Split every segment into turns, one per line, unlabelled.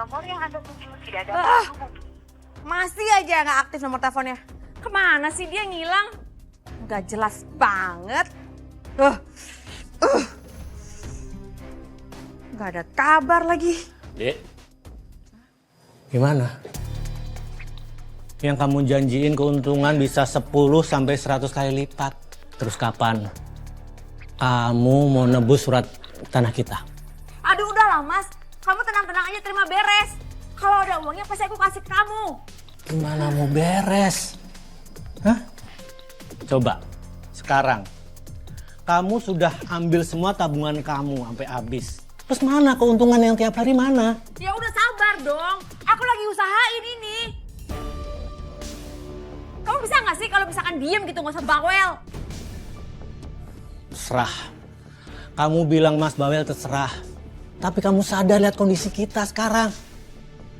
Nomor yang Anda tuju tidak dapat dihubungi.
Masih aja nggak aktif nomor teleponnya. Kemana sih dia ngilang? Nggak jelas banget. Nggak ada kabar lagi.
Dek, gimana? Yang kamu janjiin keuntungan bisa 10 sampai 100 kali lipat. Terus kapan kamu mau nebus surat tanah kita?
Aduh udahlah mas, kamu tenang-tenang aja terima beres. Kalau ada uangnya pasti aku kasih ke kamu.
Gimana mau beres? Hah? Coba, sekarang. Kamu sudah ambil semua tabungan kamu sampai habis. Terus mana keuntungan yang tiap hari mana?
Ya udah sabar dong, aku lagi usahain ini. Kamu bisa nggak sih kalau misalkan diem gitu nggak usah bawel?
Terserah. Kamu bilang Mas Bawel terserah. Tapi kamu sadar lihat kondisi kita sekarang.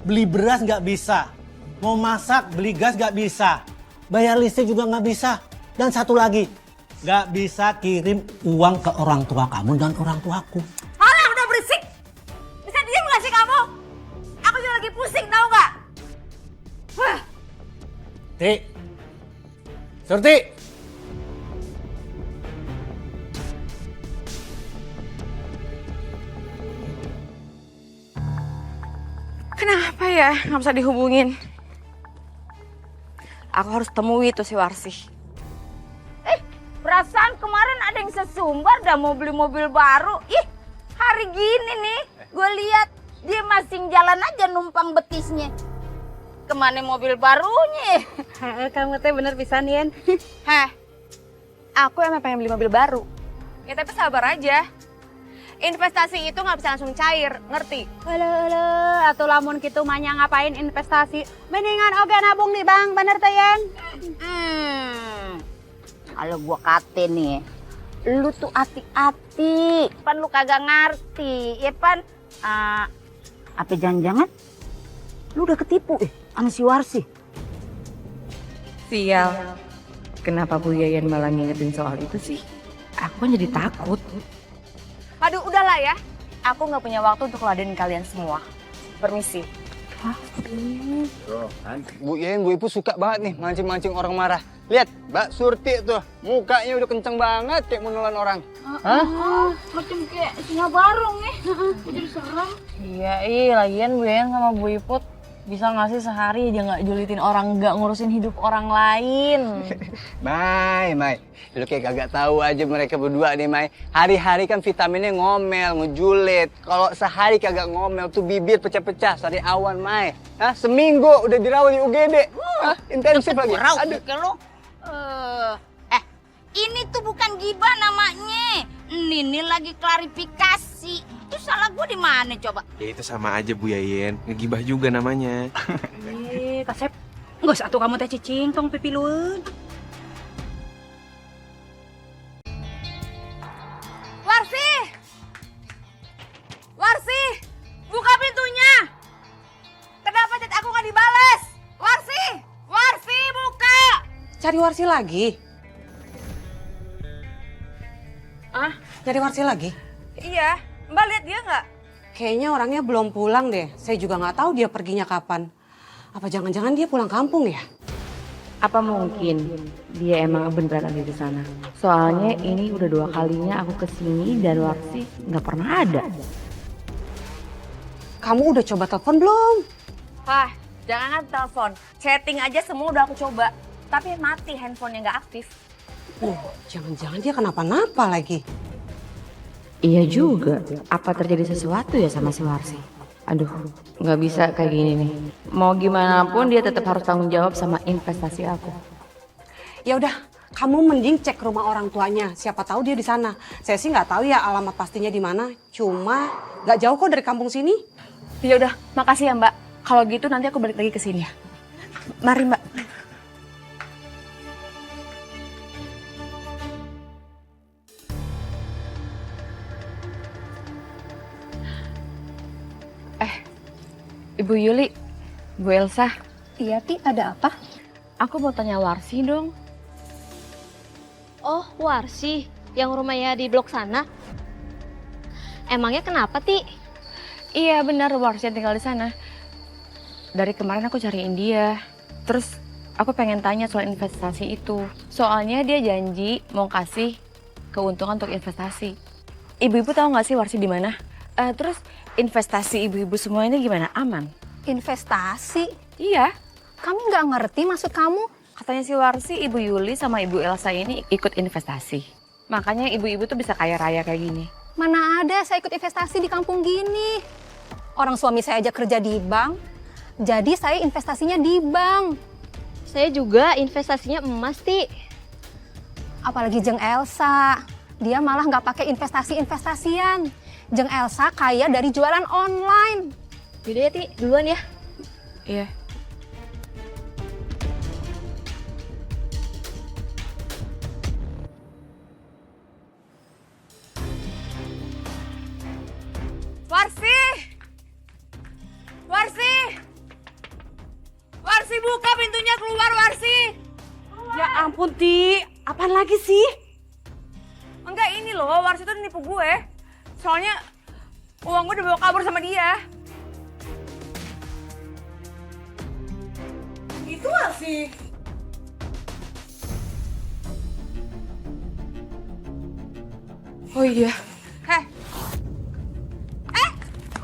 Beli beras nggak bisa. Mau masak, beli gas nggak bisa. Bayar listrik juga nggak bisa. Dan satu lagi, nggak bisa kirim uang ke orang tua kamu dan orang tuaku.
Alah udah berisik. Bisa diem nggak sih kamu? Aku juga lagi pusing tahu nggak? Wah.
Ti, Surti.
Kenapa ya nggak bisa dihubungin? Aku harus temui tuh si Warsi.
Perasaan kemarin ada yang sesumbar dah mau beli mobil baru. Ih, hari gini nih gue lihat dia masing jalan aja numpang betisnya. Kemana mobil barunya?
Kamu teh bener pisan, Yen.
Heh, aku emang pengen beli mobil baru. Ya tapi sabar aja. Investasi itu nggak bisa langsung cair, ngerti?
Halo, atuh lamun kitu manya ngapain investasi? Mendingan oge nabung di bank, bener teh, Yen?
Kalau gua kate nih, lu tuh hati-hati. Pan lu kagak ngerti, ya pan? Apa jangan-jangan lu udah ketipu sama si Warsi?
Sial. Kenapa Bu Yayan malah ngingetin soal itu sih? Aku kan jadi takut.
Aduh udahlah ya. Aku nggak punya waktu untuk ladenin kalian semua. Permisi.
Tuh kan, Bu Yen, Bu Ibu suka banget nih mancing-mancing orang marah. Lihat, Mbak Surti tuh, mukanya udah kenceng banget kayak mau nelan orang.
Macam kayak singa barong nih. Jadi serem.
Iya, lagian Bu Yayan sama Bu Iput bisa nggak sih sehari aja nggak julitin orang, nggak ngurusin hidup orang lain.
Mai, lu kayak kagak tahu aja mereka berdua nih, Mai. Hari-hari kan vitaminnya ngomel, ngejulit. Kalau sehari kagak ngomel tuh bibir pecah-pecah, sari awan, Mai. Hah, seminggu udah dirawat di UGD. Hah, intensif lagi. Aduh.
Lo. Ini tuh bukan gibah namanya. Ini lagi klarifikasi. Itu salah gue di mana coba?
Ya itu sama aja Bu Yayen, ngegibah juga namanya.
Kasep, nggak satu kamu teh cicing, tong pipiluan.
Warsi! Warsi! Buka pintunya! Kenapa chat aku nggak dibales? Warsi! Warsi, buka!
Cari Warsi lagi?
Ah?
Cari Warsi lagi?
Iya, Mbak lihat dia nggak?
Kayaknya orangnya belum pulang deh. Saya juga nggak tahu dia perginya kapan. Apa jangan-jangan dia pulang kampung ya?
Apa mungkin dia emang beneran ada di sana? Soalnya ini udah 2 kalinya aku kesini dan Warsi nggak pernah ada.
Kamu udah coba telepon belum?
Wah, jangan telepon. Chatting aja semua udah aku coba. Tapi mati handphonenya nggak aktif.
Jangan-jangan dia kenapa-napa lagi.
Iya juga. Apa terjadi sesuatu ya sama si Warsi? Aduh, nggak bisa kayak gini nih. Mau gimana pun dia tetap harus tanggung jawab sama investasi aku.
Ya udah, kamu mending cek rumah orang tuanya. Siapa tahu dia di sana. Saya sih nggak tahu ya alamat pastinya di mana. Cuma nggak jauh kok dari kampung sini.
Ya udah, makasih ya Mbak. Kalau gitu nanti aku balik lagi ke sini ya. Mari Mbak. Ibu Yuli, Bu Elsa.
Iya, Ti, ada apa?
Aku mau tanya Warsi dong.
Oh, Warsi, yang rumahnya di blok sana. Emangnya kenapa, Ti?
Iya benar, Warsi yang tinggal di sana.
dari kemarin aku cariin dia. Terus aku pengen tanya soal investasi itu. Soalnya dia janji mau kasih keuntungan untuk investasi. Ibu-ibu tahu nggak sih Warsi di mana? Terus investasi ibu-ibu semua ini gimana? Aman?
Investasi?
Iya.
Kami nggak ngerti maksud kamu.
Katanya si Warsi, Ibu Yuli sama Ibu Elsa ini ikut investasi. Makanya ibu-ibu tuh bisa kaya raya kayak gini.
Mana ada saya ikut investasi di kampung gini. Orang suami saya aja kerja di bank. Jadi saya investasinya di bank.
Saya juga investasinya emas, Ti.
Apalagi Jeng Elsa. Dia malah nggak pakai investasi-investasian. Jeng Elsa kaya dari jualan online.
Yaudah ya, Ti. Duluan ya.
Iya.
Warsi! Warsi! Warsi buka pintunya keluar Warsi!
Ya ampun Ti, apaan lagi sih?
Enggak ini loh, Warsi tuh nipu gue. Soalnya uang gue dibawa kabur sama dia.
Itu Warsi.
Oh iya.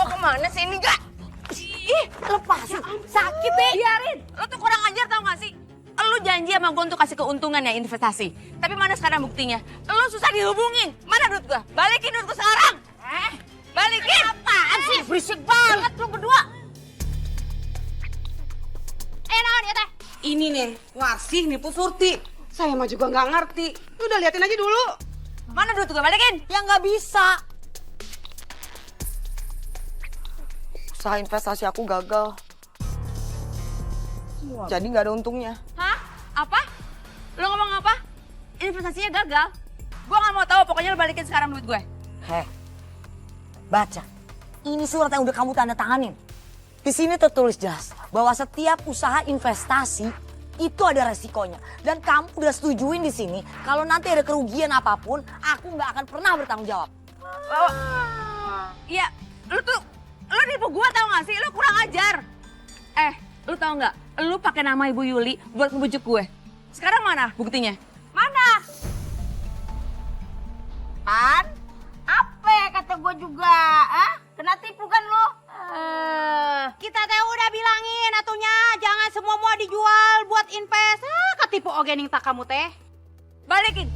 Mau kemana sih ini gak? Ih, lepasin. Sakit deh. Biarin. Lo tuh kurang ajar tau gak sih? Lo janji sama gue untuk kasih keuntungan ya investasi. Tapi mana sekarang buktinya? Lo susah dihubungin. Mana duit gue? Balikin duit gue sekarang. Balikin. Apaan sih? Berisik banget lo berdua. Naon ya teh?
Ini nih, Warsi nipu Surti. Saya mah juga nggak ngerti. Udah liatin aja dulu.
Mana duit gue? Balikin.
Ya nggak bisa. Usaha investasi aku gagal. Jadi nggak ada untungnya.
Hah? Apa? Lo ngomong apa? Investasinya gagal? Gue gak mau tahu, pokoknya lo balikin sekarang duit gue.
Baca. Ini surat yang udah kamu tanda tanganin. Di sini tertulis jelas bahwa setiap usaha investasi itu ada resikonya. Dan kamu udah setujuin di sini kalau nanti ada kerugian apapun, aku nggak akan pernah bertanggung jawab.
Iya, lo nipu gue tau gak sih? Lo kurang ajar. Lo tau gak? Lo pakai nama Ibu Yuli buat ngebujuk gue. Sekarang mana buktinya? Mana?
Pan, apa kata gue juga? Kena tipu kan lo?
Kita teh udah bilangin atunya jangan semua mau dijual buat invest. Ketipu ogening tak kamu teh.
Balikin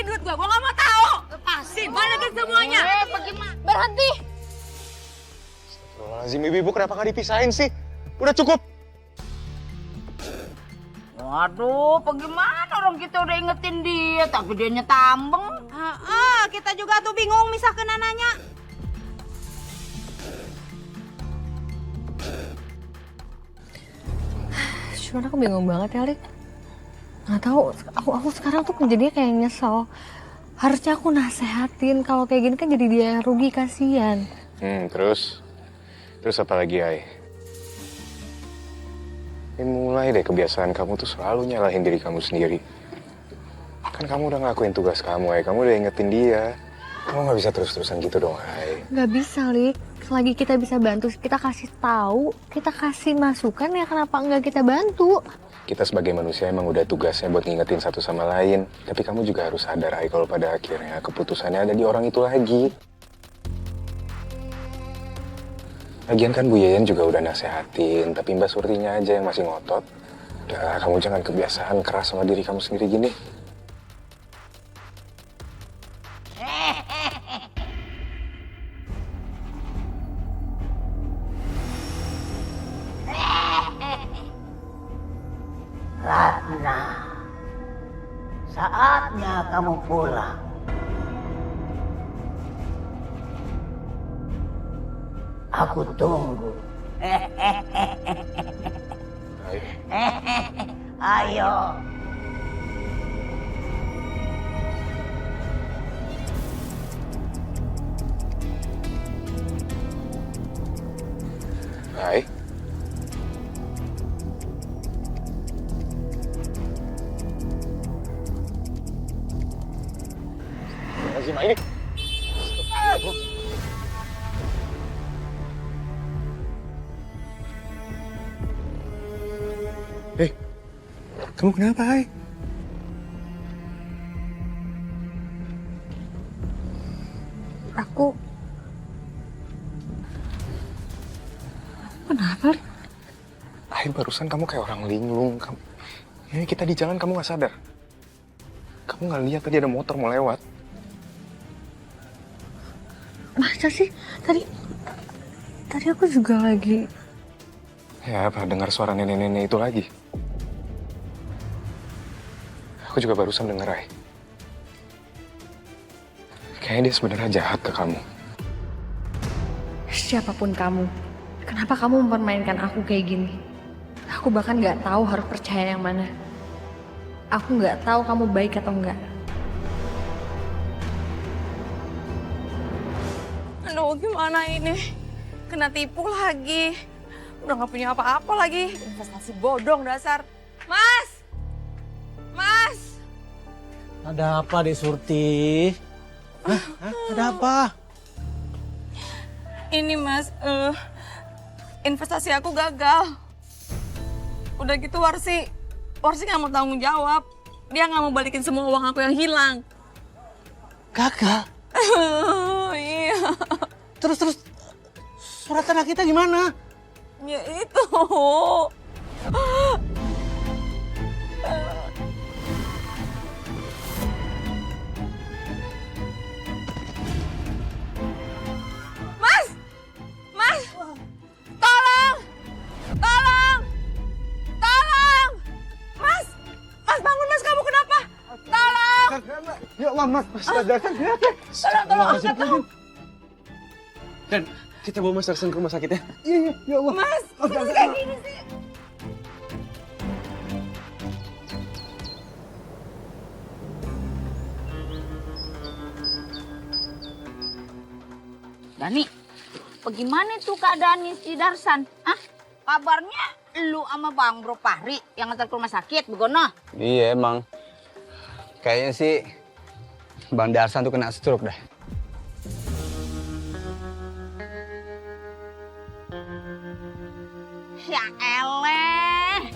duit gue gak mau tahu. Lepasin, balikin semuanya.
Bagaimana?
Berhenti.
Astagfirullahaladzim, ibu kenapa nggak dipisahin sih? Udah cukup.
Waduh, bagaimana orang kita udah ingetin dia, tapi dia nyetambeng.
Kita juga tuh bingung misahkeun nanya.
Cuman aku bingung banget ya, Lik. Nggak tahu, aku sekarang tuh jadinya kayak nyesel. Harusnya aku nasehatin, kalau kayak gini kan jadi dia yang rugi, kasihan.
Terus apa lagi, Ai? Ini mulai deh kebiasaan kamu tuh selalu nyalahin diri kamu sendiri. Kan kamu udah ngelakuin tugas kamu, Ai. Kamu udah ingetin dia. Kamu nggak bisa terus-terusan gitu dong, Ai.
Nggak bisa, Lik. Selagi kita bisa bantu, kita kasih tahu, kita kasih masukan, ya kenapa nggak kita bantu?
Kita sebagai manusia emang udah tugasnya buat ngingetin satu sama lain. Tapi kamu juga harus sadar, Ai, kalau pada akhirnya keputusannya ada di orang itu lagi. Lagian kan Bu Yayan juga udah nasehatin, tapi Mbak Surtinya aja yang masih ngotot. Udah, kamu jangan kebiasaan keras sama diri kamu sendiri gini.
Ratna, saatnya kamu pulang. Aku tunggu. Ayo.
Hai. Lazim, ini. Kamu kenapa, Hai?
Aku... Kenapa?
Hai, barusan kamu kayak orang linglung. Ini kita di jalan, kamu nggak sadar. Kamu nggak lihat tadi ada motor mau lewat.
Masa sih? Tadi aku juga lagi...
Ya, apa dengar suara nenek-nenek itu lagi? Aku juga barusan dengar, Hai. Kayaknya dia sebenarnya jahat ke kamu.
Siapapun kamu, kenapa kamu mempermainkan aku kayak gini? Aku bahkan nggak tahu harus percaya yang mana. Aku nggak tahu kamu baik atau enggak.
Aduh, gimana ini? Kena tipu lagi. Udah gak punya apa-apa lagi. Investasi bodong dasar. Mas! Mas!
Ada apa, Dek Surti? Hah? Ada apa?
Ini Mas, investasi aku gagal. Udah gitu Warsi gak mau tanggung jawab. Dia gak mau balikin semua uang aku yang hilang.
Gagal?
Iya.
Terus surat tanah kita gimana?
Ya itu. Mas! Mas! Tolong! Tolong! Tolong! Mas! Mas bangun Mas, kamu kenapa? Tolong!
Ya Allah, Mas. Darsan, kenapa?
Tolong!
Dan kita bawa Mas Darsan ke rumah sakit ya.
Iya, ya Allah.
Mas! Kenapa kayak gini sih?
Dani, bagaimana tuh keadaan si Darsan? Hah? Kabarnya lu sama Bang Bro Fahri yang ngantar ke rumah sakit, begono?
Iya, emang. Kayaknya sih Bang Darsan tuh kena stroke dah.
Ya eleh,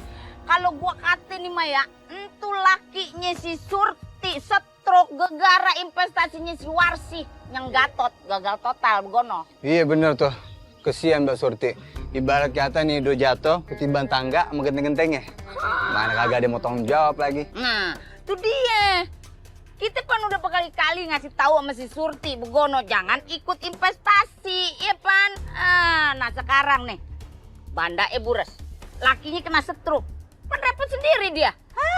kalau gua kata nih Maya, entu lakinya si Surti stroke gegara investasinya si Warsi yang gatot, gagal total, begono.
Iya bener tuh, kesian Mbak Surti. Ibarat kata nih do jatuh ketiban tangga sama genteng-gentengnya. Mana kagak ada mau tanggung jawab lagi.
Nah, itu dia. Kita kan udah berkali-kali ngasih tahu sama si Surti, begono jangan ikut investasi, ya pan. Nah sekarang nih, Banda bures, lakinya kena stroke, kan repot sendiri dia.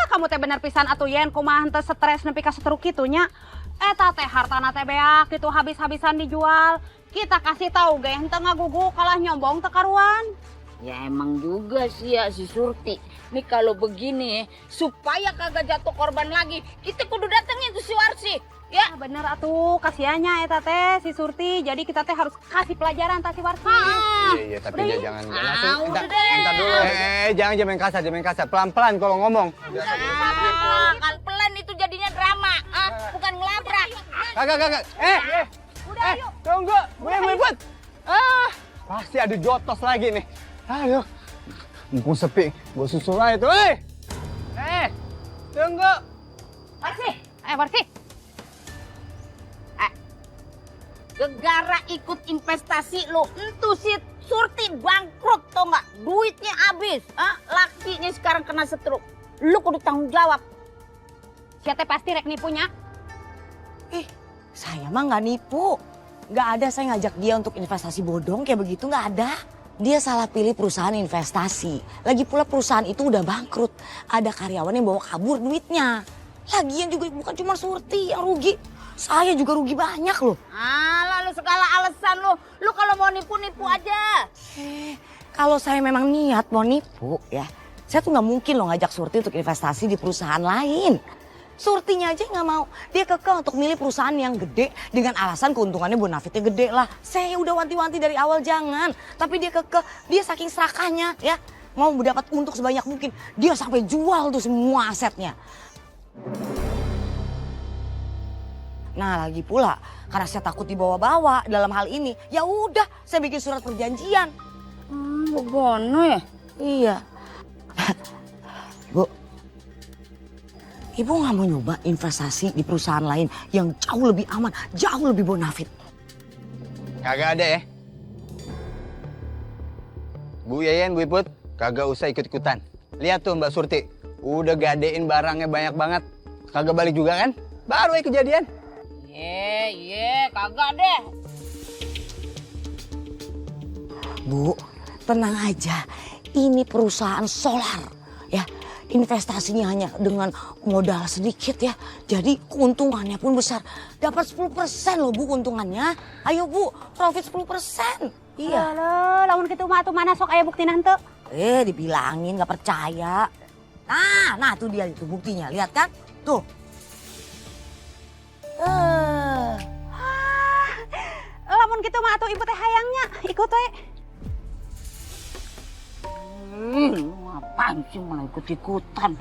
Kamu teh bener pisan atuh yen kumaha henteu stres nepi ka stroke kitu nya. Eta teh hartana teh beak kitu habis-habisan dijual. Kita kasih tahu ge henteu ngagugu kalah nyombong teu karuan.
Ya emang juga sih ya si Surti. Nih kalau begini supaya kagak jatuh korban lagi, kita kudu datengin tuh si Warsi. Ya
bener atuh, kasihannya eta teh si Surti. Jadi kita teh harus kasih pelajaran tah si Warsi.
Iya, tapi dia jangan langsung.
udah deh.
Entar dulu. Jangan main kasar, pelan-pelan kalau ngomong.
Kan pelan itu jadinya drama, bukan ngelabrak.
Kagak.
Udah yuk.
Tunggu, buat. Pasti ada jotos lagi nih. Ayo. Mumpung sepi, gua susul aja tuh. Tunggu.
Warsi, Warsi. Gegara ikut investasi lo, entu si Surti bangkrut tau nggak? Duitnya habis, lakinya sekarang kena stroke. Lu kudu tanggung jawab.
Siapa pasti rek nipunya.
Saya mah nggak nipu. Nggak ada saya ngajak dia untuk investasi bodong kayak begitu, nggak ada. Dia salah pilih perusahaan investasi. Lagi pula perusahaan itu udah bangkrut. Ada karyawan yang bawa kabur duitnya. Lagian juga bukan cuma Surti yang rugi. Saya juga rugi banyak loh.
Lalu segala alasan lo. Lu kalau mau nipu-nipu aja.
Kalau saya memang niat mau nipu ya, saya tuh nggak mungkin loh ngajak Surti untuk investasi di perusahaan lain. Surtinya aja nggak mau. Dia kekeh untuk milih perusahaan yang gede dengan alasan keuntungannya bonafitnya gede lah. Saya udah wanti-wanti dari awal jangan. Tapi dia kekeh, dia saking serakahnya ya. Mau mendapat untung sebanyak mungkin. Dia sampai jual tuh semua asetnya. Nah lagi pula karena saya takut dibawa-bawa dalam hal ini. Ya udah saya bikin surat perjanjian.
Begono ya?
Iya. Bu, Ibu nggak mau nyoba investasi di perusahaan lain yang jauh lebih aman, jauh lebih bonafit?
Kagak ada ya. Bu Yayan, Bu Iput, kagak usah ikut-ikutan. Lihat tuh Mbak Surti, udah gadein barangnya banyak banget. Kagak balik juga kan? Baru aja kejadian.
Kagak deh.
Bu, tenang aja. Ini perusahaan solar, ya. Investasinya hanya dengan modal sedikit ya. Jadi keuntungannya pun besar. Dapat 10% loh Bu keuntungannya. Ayo Bu, profit 10%. Iya.
Lamun kitu mah atuh mana sok aya bukti nanti.
Dibilangin gak percaya. Nah tuh dia itu buktinya. Lihat kan? Tuh.
Lamun kitu mah atuh ibu teh hayangnya ikut we.
Lu ngapain sih malah ikut-ikutan?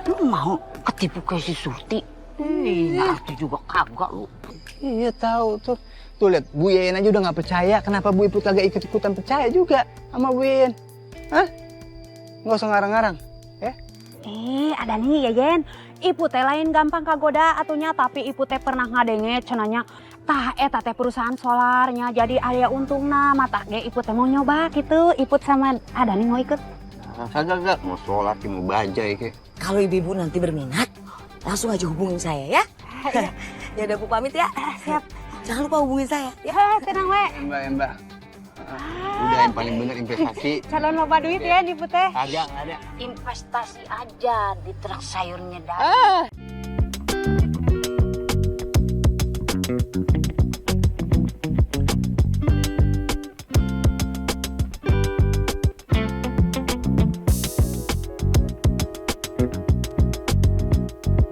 Lu mau ketipu kayak si Surti? Ngerti juga kagak lu.
Iya tahu tuh. Tuh lihat, Bu Yayan aja udah nggak percaya. Kenapa Bu Iput kagak ikut-ikutan percaya juga sama Bu Yayan? Hah? Nggak usah ngarang-ngarang, ya?
Ada nih Yayan. Ibu teh lain gampang kagoda atunya, tapi ibu teh pernah ngadenge cenanya. Tah eta teh perusahaan solarnya jadi aya untungna, mata ge ibu teh mau nyoba gitu. Ibu sama ada nih mau ikut.
Kagak, mau sholat, mau bajai kayak.
Kalau ibu-ibu nanti berminat, langsung aja hubungin saya ya. Ya udah Bu pamit ya. Siap. Jangan lupa hubungin saya.
Ya, tenang we.
Mbak. Udah yang paling bener investasi.
Calon loba duit ya di ibu teh.
Kagak, nggak ada.
Investasi aja di truk sayurnya dah.